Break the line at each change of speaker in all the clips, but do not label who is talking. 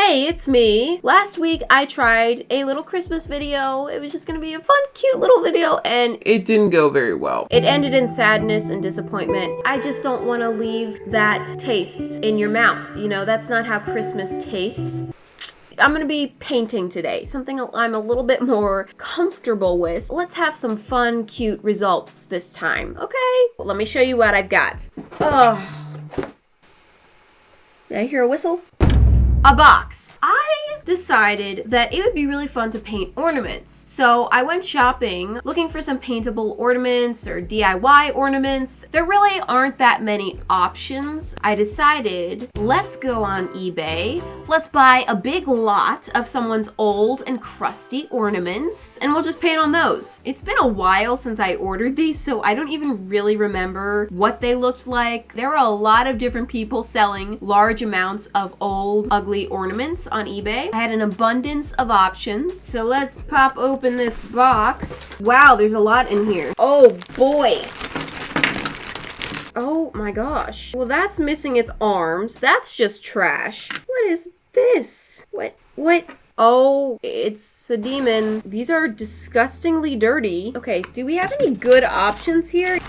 Hey, it's me. Last week I tried a little Christmas video. It was just gonna be a fun, cute little video, and
it didn't go very well.
It ended in sadness and disappointment. I just don't want to leave that taste in your mouth. You know, that's not how Christmas tastes. I'm gonna be painting today, something I'm a little bit more comfortable with. Let's have some fun, cute results this time, okay? Well, let me show you what I've got. Did I hear a whistle? A box. I decided that it would be really fun to paint ornaments. So I went shopping looking for some paintable ornaments or DIY ornaments. There really aren't that many options. I decided, let's go on eBay. Let's buy a big lot of someone's old and crusty ornaments and we'll just paint on those. It's been a while since I ordered these, so I don't even really remember what they looked like. There were a lot of different people selling large amounts of old, ugly ornaments on eBay. I had an abundance of options. So let's pop open this box. Wow, there's a lot in here. Oh boy. Oh my gosh. Well, that's missing its arms. That's just trash. What is this? What? Oh, it's a demon. These are disgustingly dirty. Okay, do we have any good options here?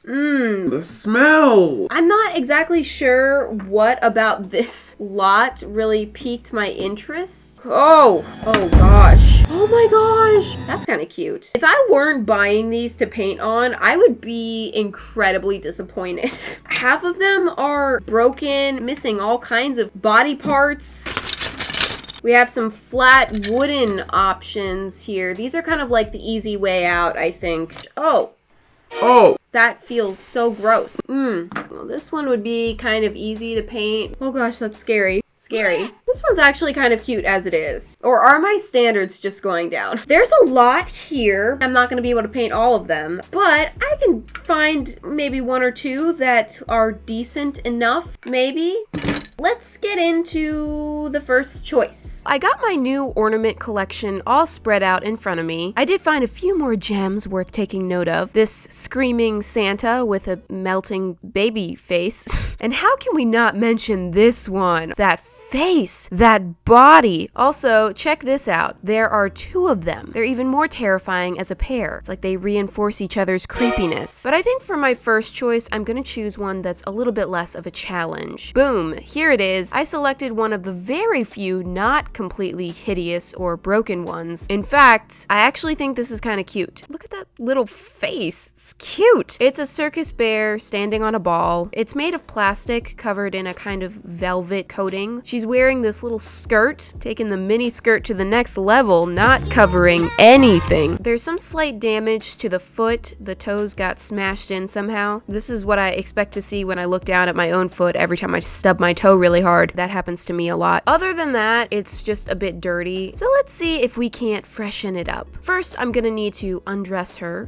The smell!
I'm not exactly sure what about this lot really piqued my interest. Oh gosh. Oh my gosh. That's kind of cute. If I weren't buying these to paint on, I would be incredibly disappointed. Half of them are broken, missing all kinds of body parts. We have some flat wooden options here. These are kind of like the easy way out, I think. Oh. That feels so gross. Well, this one would be kind of easy to paint. Oh gosh, that's scary. This one's actually kind of cute as it is. Or are my standards just going down? There's a lot here. I'm not going to be able to paint all of them, but I can find maybe one or two that are decent enough, maybe. Let's get into the first choice. I got my new ornament collection all spread out in front of me. I did find a few more gems worth taking note of. This screaming Santa with a melting baby face. And how can we not mention this one? That face, that body. Also, check this out. There are two of them. They're even more terrifying as a pair. It's like they reinforce each other's creepiness. But I think for my first choice, I'm gonna choose one that's a little bit less of a challenge. Boom, here it is. I selected one of the very few not completely hideous or broken ones. In fact, I actually think this is kind of cute. Look at that little face. It's cute. It's a circus bear standing on a ball. It's made of plastic covered in a kind of velvet coating. She's wearing this little skirt, taking the mini skirt to the next level, not covering anything. There's some slight damage to the foot. The toes got smashed in somehow. This is what I expect to see when I look down at my own foot every time I stub my toe really hard. That happens to me a lot. Other than that, it's just a bit dirty. So let's see if we can't freshen it up. First, I'm gonna need to undress her.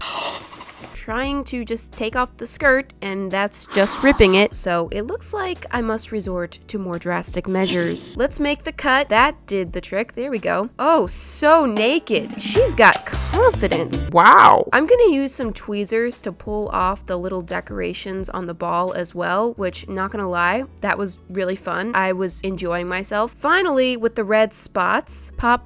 Trying to just take off the skirt, and that's just ripping it, so it looks like I must resort to more drastic measures. Let's make the cut. That did the trick. There we go. Oh, so naked. She's got confidence. Wow. I'm gonna use some tweezers to pull off the little decorations on the ball as well, which, not gonna lie, that was really fun. I was enjoying myself. Finally, with the red spots, pop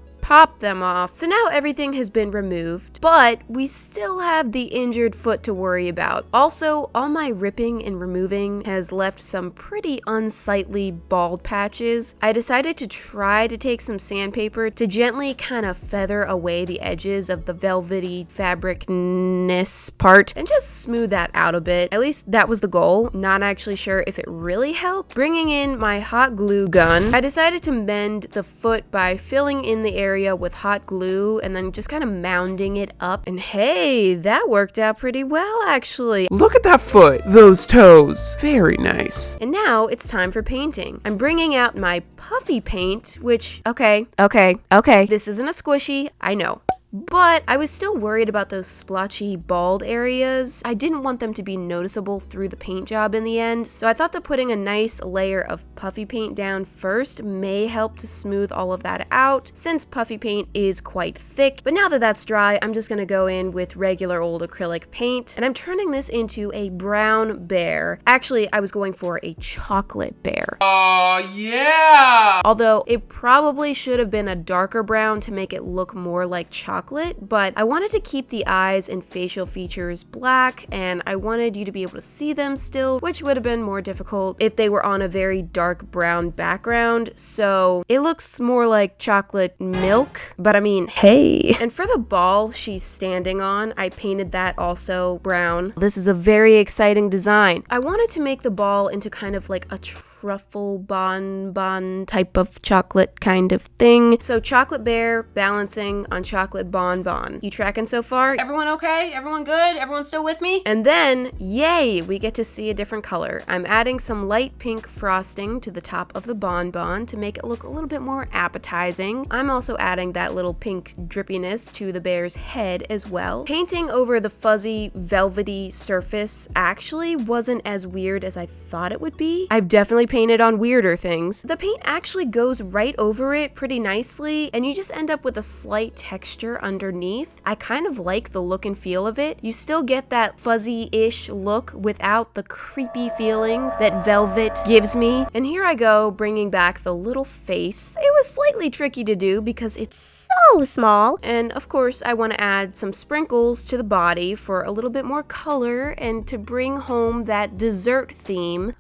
them off. So now everything has been removed, but we still have the injured foot to worry about. Also, all my ripping and removing has left some pretty unsightly bald patches. I decided to try to take some sandpaper to gently kind of feather away the edges of the velvety fabricness part and just smooth that out a bit. At least that was the goal. Not actually sure if it really helped. Bringing in my hot glue gun, I decided to mend the foot by filling in the area with hot glue and then just kind of mounding it up. And hey, that worked out pretty well actually.
Look at that foot, those toes. Very nice.
And now it's time for painting. I'm bringing out my puffy paint, which, okay. This isn't a squishy, I know. but I was still worried about those splotchy, bald areas. I didn't want them to be noticeable through the paint job in the end, so I thought that putting a nice layer of puffy paint down first may help to smooth all of that out, since puffy paint is quite thick. But now that that's dry, I'm just gonna go in with regular old acrylic paint, and I'm turning this into a brown bear. Actually, I was going for a chocolate bear.
Oh, yeah!
Although it probably should have been a darker brown to make it look more like chocolate, but I wanted to keep the eyes and facial features black, and I wanted you to be able to see them still, which would have been more difficult if they were on a very dark brown background, so it looks more like chocolate milk, but I mean, hey. And for the ball she's standing on, I painted that also brown. This is a very exciting design. I wanted to make the ball into kind of like a truffle bonbon type of chocolate kind of thing. So chocolate bear balancing on chocolate bonbon. You tracking so far? Everyone okay? Everyone good? Everyone still with me? And then, yay, we get to see a different color. I'm adding some light pink frosting to the top of the bonbon to make it look a little bit more appetizing. I'm also adding that little pink drippiness to the bear's head as well. Painting over the fuzzy, velvety surface actually wasn't as weird as I thought it would be. I've definitely painted on weirder things. The paint actually goes right over it pretty nicely, and you just end up with a slight texture underneath. I kind of like the look and feel of it. You still get that fuzzy-ish look without the creepy feelings that velvet gives me. And here I go, bringing back the little face. It was slightly tricky to do because it's so small. And of course, I want to add some sprinkles to the body for a little bit more color and to bring home that dessert theme.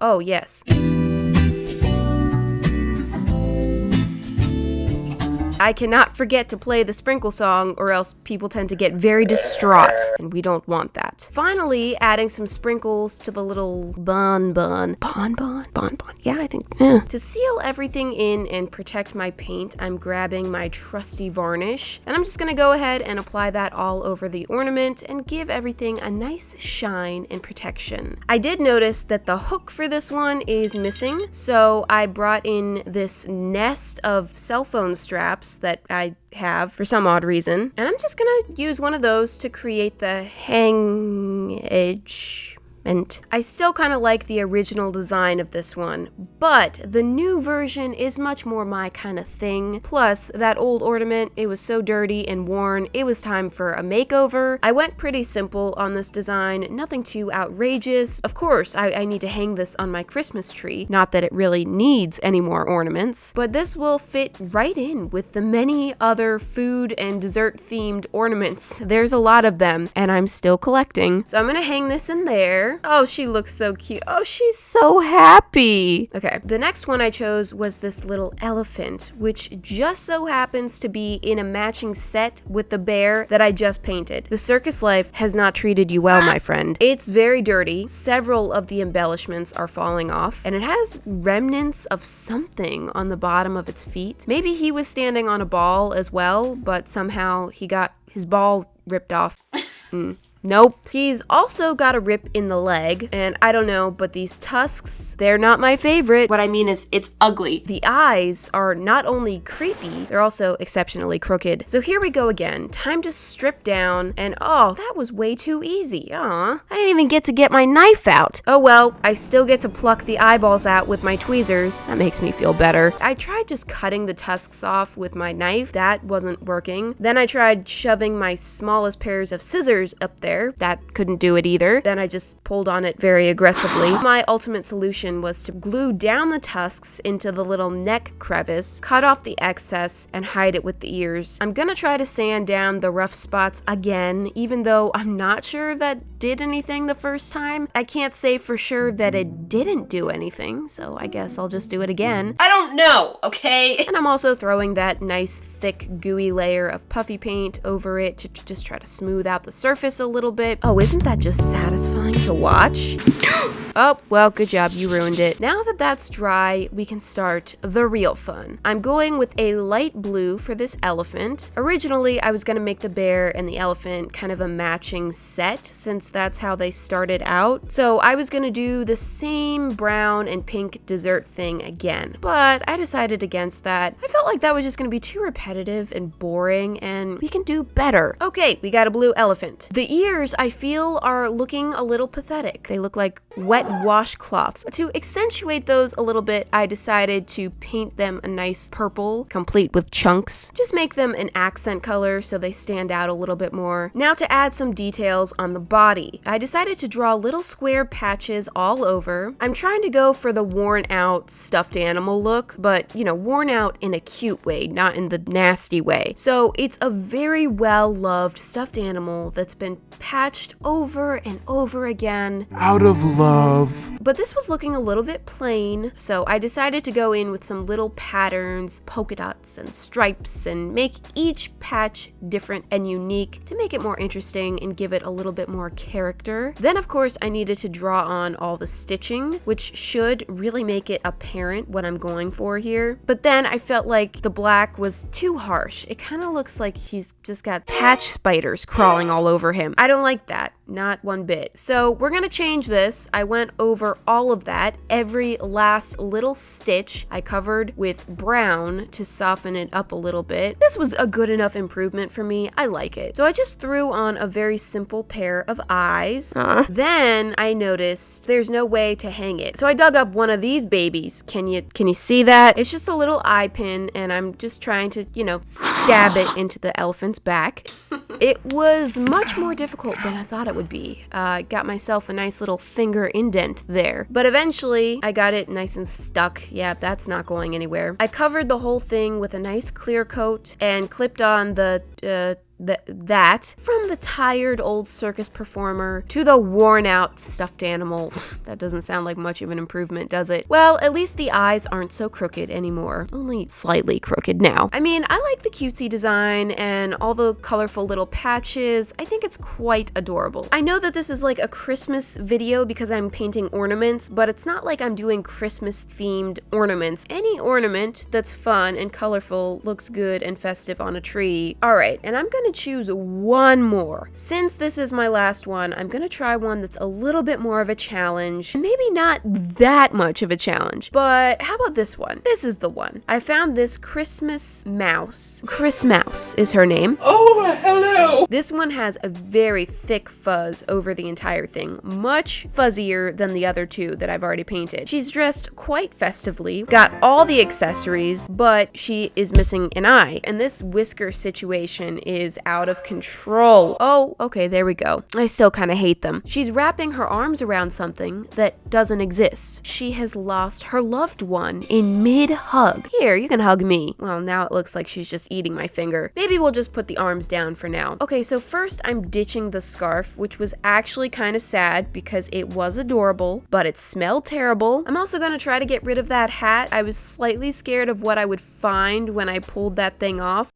Oh, yes. I cannot forget to play the sprinkle song or else people tend to get very distraught, and we don't want that. Finally, adding some sprinkles to the little bonbon. Bonbon? Yeah, I think. To seal everything in and protect my paint, I'm grabbing my trusty varnish, and I'm just gonna go ahead and apply that all over the ornament and give everything a nice shine and protection. I did notice that the hook for this one is missing, so I brought in this nest of cell phone straps that I have for some odd reason, and I'm just gonna use one of those to create the hang edge. And I still kind of like the original design of this one, but the new version is much more my kind of thing. Plus, that old ornament, it was so dirty and worn, it was time for a makeover. I went pretty simple on this design, nothing too outrageous. Of course, I need to hang this on my Christmas tree. Not that it really needs any more ornaments, but this will fit right in with the many other food and dessert themed ornaments. There's a lot of them, and I'm still collecting. So I'm gonna hang this in there. Oh, she looks so cute. Oh, she's so happy. Okay, the next one I chose was this little elephant, which just so happens to be in a matching set with the bear that I just painted. The circus life has not treated you well, my friend. It's very dirty. Several of the embellishments are falling off, and it has remnants of something on the bottom of its feet. Maybe he was standing on a ball as well, but somehow he got his ball ripped off. Nope. He's also got a rip in the leg, and I don't know, but these tusks, they're not my favorite. What I mean is, it's ugly. The eyes are not only creepy, they're also exceptionally crooked. So here we go again. Time to strip down, and oh, that was way too easy. Aw, I didn't even get my knife out. Oh well, I still get to pluck the eyeballs out with my tweezers. That makes me feel better. I tried just cutting the tusks off with my knife. That wasn't working. Then I tried shoving my smallest pairs of scissors up there. That couldn't do it either. Then I just pulled on it very aggressively. My ultimate solution was to glue down the tusks into the little neck crevice, cut off the excess, and hide it with the ears. I'm gonna try to sand down the rough spots again, even though I'm not sure that did anything the first time. I can't say for sure that it didn't do anything, so I guess I'll just do it again. I don't know, okay? And I'm also throwing that nice thick gooey layer of puffy paint over it to just try to smooth out the surface a little bit. Oh, isn't that just satisfying to watch? Oh, well, good job. You ruined it. Now that that's dry, we can start the real fun. I'm going with a light blue for this elephant. Originally, I was going to make the bear and the elephant kind of a matching set since that's how they started out. So I was going to do the same brown and pink dessert thing again, but I decided against that. I felt like that was just going to be too repetitive and boring, and we can do better. Okay, we got a blue elephant. The ears, I feel, are looking a little pathetic. They look like wet washcloths. To accentuate those a little bit, I decided to paint them a nice purple, complete with chunks. Just make them an accent color so they stand out a little bit more. Now to add some details on the body. I decided to draw little square patches all over. I'm trying to go for the worn out stuffed animal look, but worn out in a cute way, not in the nasty way. So it's a very well loved stuffed animal that's been patched over and over again.
Out of love.
But this was looking a little bit plain, so I decided to go in with some little patterns, polka dots and stripes, and make each patch different and unique to make it more interesting and give it a little bit more character. Then of course I needed to draw on all the stitching, which should really make it apparent what I'm going for here. But then I felt like the black was too harsh. It kind of looks like he's just got patch spiders crawling all over him. I don't like that. Not one bit. So we're gonna change this. I went over all of that. Every last little stitch I covered with brown to soften it up a little bit. This was a good enough improvement for me. I like it. So I just threw on a very simple pair of eyes. Then I noticed there's no way to hang it. So I dug up one of these babies. Can you see that? It's just a little eye pin, and I'm just trying to, stab it into the elephant's back. It was much more difficult than I thought it would be. I got myself a nice little finger indent there. But eventually, I got it nice and stuck. Yeah, that's not going anywhere. I covered the whole thing with a nice clear coat and clipped on that from the tired old circus performer to the worn out stuffed animal. That doesn't sound like much of an improvement, does it? Well, at least the eyes aren't so crooked anymore. Only slightly crooked now. I mean, I like the cutesy design and all the colorful little patches. I think it's quite adorable. I know that this is like a Christmas video because I'm painting ornaments, but it's not like I'm doing Christmas themed ornaments. Any ornament that's fun and colorful looks good and festive on a tree. All right, and I'm gonna choose one more. Since this is my last one, I'm gonna try one that's a little bit more of a challenge, and maybe not that much of a challenge, but how about this one? This is the one. I found this Christmas mouse. Chris Mouse is her name.
Oh, hello.
This one has a very thick fuzz over the entire thing, much fuzzier than the other two that I've already painted. She's dressed quite festively, got all the accessories, but she is missing an eye, and this whisker situation is out of control. Oh, okay, there we go. I still kind of hate them. She's wrapping her arms around something that doesn't exist. She has lost her loved one in mid-hug. Here, you can hug me. Well, now it looks like she's just eating my finger. Maybe we'll just put the arms down for now. Okay, so first I'm ditching the scarf, which was actually kind of sad because it was adorable, but it smelled terrible. I'm also going to try to get rid of that hat. I was slightly scared of what I would find when I pulled that thing off.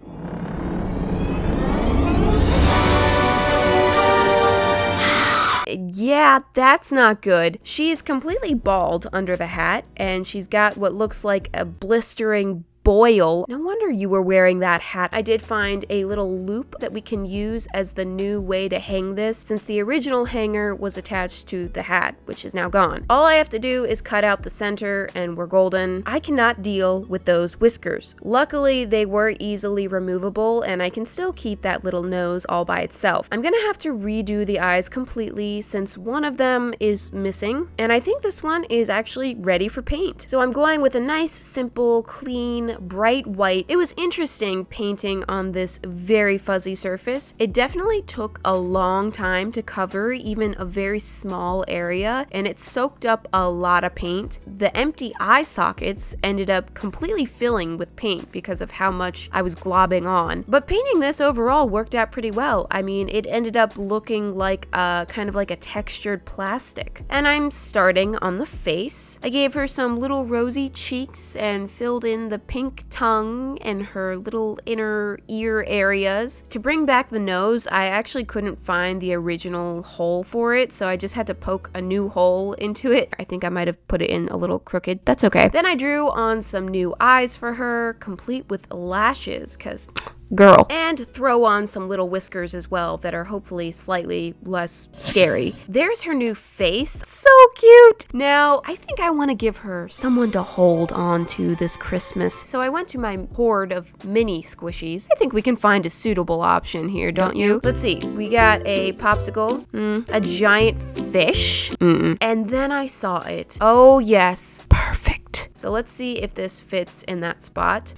Yeah, that's not good. She's completely bald under the hat, and she's got what looks like a blistering boil. No wonder you were wearing that hat. I did find a little loop that we can use as the new way to hang this, since the original hanger was attached to the hat, which is now gone. All I have to do is cut out the center and we're golden. I cannot deal with those whiskers. Luckily, they were easily removable and I can still keep that little nose all by itself. I'm gonna have to redo the eyes completely since one of them is missing, and I think this one is actually ready for paint. So I'm going with a nice, simple, clean, bright white. It was interesting painting on this very fuzzy surface. It definitely took a long time to cover even a very small area, and it soaked up a lot of paint. The empty eye sockets ended up completely filling with paint because of how much I was globbing on. But painting this overall worked out pretty well. I mean, it ended up looking like a kind of like a textured plastic. And I'm starting on the face. I gave her some little rosy cheeks and filled in the pink pink tongue and her little inner ear areas. To bring back the nose, I actually couldn't find the original hole for it, so I just had to poke a new hole into it. I think I might have put it in a little crooked. That's okay. Then I drew on some new eyes for her, complete with lashes, because girl. And throw on some little whiskers as well that are hopefully slightly less scary. There's her new face. So cute. Now, I think I want to give her someone to hold on to this Christmas. So I went to my hoard of mini squishies. I think we can find a suitable option here, don't you? Let's see. We got a popsicle, a giant fish, and then I saw it. Oh yes, perfect. So let's see if this fits in that spot.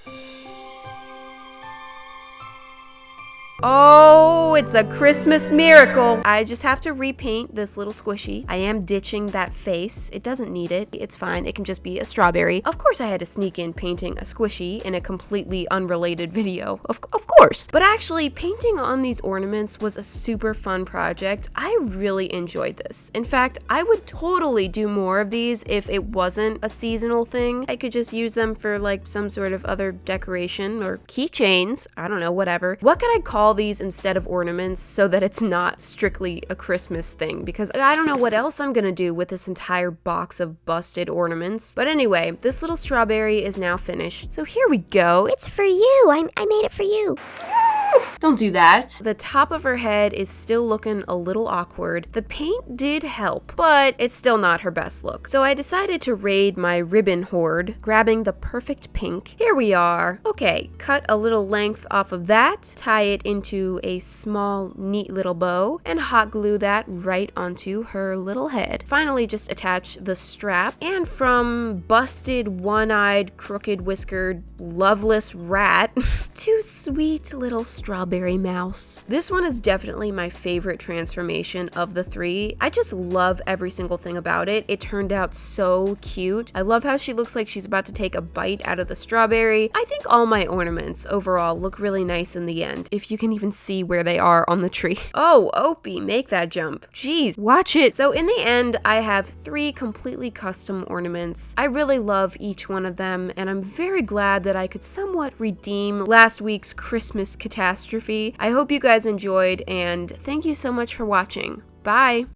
Oh, it's a Christmas miracle. I just have to repaint this little squishy. I am ditching that face. It doesn't need it. It's fine. It can just be a strawberry. Of course, I had to sneak in painting a squishy in a completely unrelated video. Of course. But actually, painting on these ornaments was a super fun project. I really enjoyed this. In fact, I would totally do more of these if it wasn't a seasonal thing. I could just use them for like some sort of other decoration or keychains. I don't know, whatever. What could I call these instead of ornaments so that it's not strictly a Christmas thing, because I don't know what else I'm gonna do with this entire box of busted ornaments. But anyway, this little strawberry is now finished. So here we go.
It's for you. I made it for you.
Don't do that. The top of her head is still looking a little awkward. The paint did help, but it's still not her best look. So I decided to raid my ribbon hoard, grabbing the perfect pink. Here we are. Okay, cut a little length off of that, tie it into a small, neat little bow, and hot glue that right onto her little head. Finally, just attach the strap, and from busted, one-eyed, crooked, whiskered, loveless rat to sweet little strawberry mouse. This one is definitely my favorite transformation of the three. I just love every single thing about it. It turned out so cute. I love how she looks like she's about to take a bite out of the strawberry. I think all my ornaments overall look really nice in the end, if you can even see where they are on the tree. Oh, Opie, make that jump. Jeez, watch it. So in the end, I have 3 completely custom ornaments. I really love each one of them, and I'm very glad that I could somewhat redeem last week's Christmas catastrophe. I hope you guys enjoyed, and thank you so much for watching. Bye!